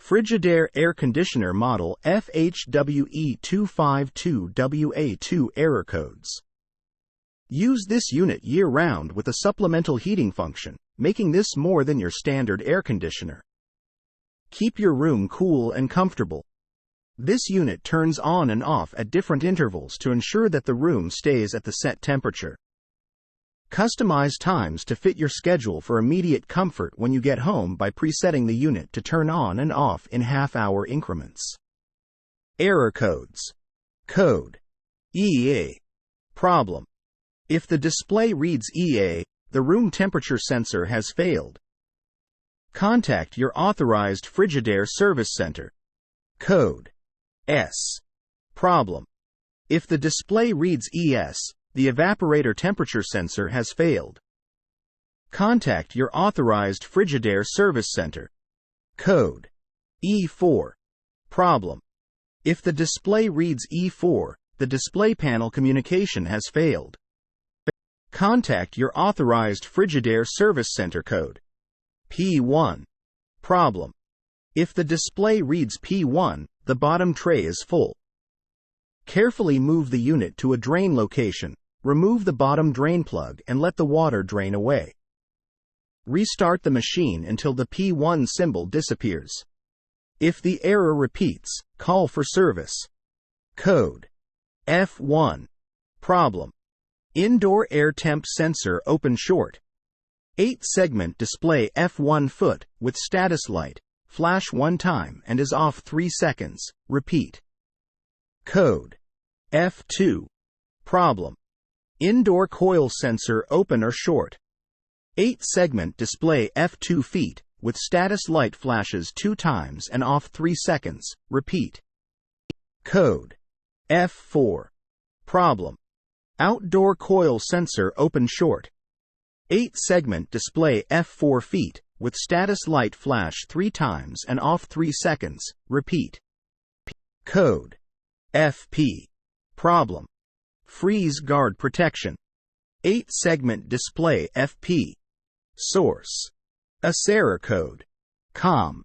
Frigidaire air conditioner model FHWE252WA2 error codes. Use this unit year-round with a supplemental heating function, making this more than your standard air conditioner. Keep your room cool and comfortable. This unit turns on and off at different intervals to ensure that the room stays at the set temperature. Customize times to fit your schedule for immediate comfort when you get home by presetting the unit to turn on and off in half-hour increments. Error codes. Code EA. Problem. If the display reads EA, the room temperature sensor has failed. Contact your authorized Frigidaire service center. Code S. Problem. If the display reads ES, the evaporator temperature sensor has failed. Contact your authorized Frigidaire service center. Code E4. Problem. If the display reads E4, the display panel communication has failed. Contact your authorized Frigidaire service center. Code P1. Problem. If the display reads P1, the bottom tray is full. Carefully move the unit to a drain location, remove the bottom drain plug and let the water drain away. Restart the machine until the P1 symbol disappears. If the error repeats, call for service. Code F1. Problem. Indoor air temp sensor open short. 8-segment display F1 foot with status light, flash 1 time and is off 3 seconds, repeat. Code F2. Problem. Indoor coil sensor open or short. 8-segment display F2 feet with status light flashes 2 times and off 3 seconds, repeat. Code F4. Problem. Outdoor coil sensor open short. 8-segment display F4 feet with status light flash 3 times and off 3 seconds, repeat. Code FP. Problem. Freeze guard protection. 8-segment display FP. Source. AS error code. COM.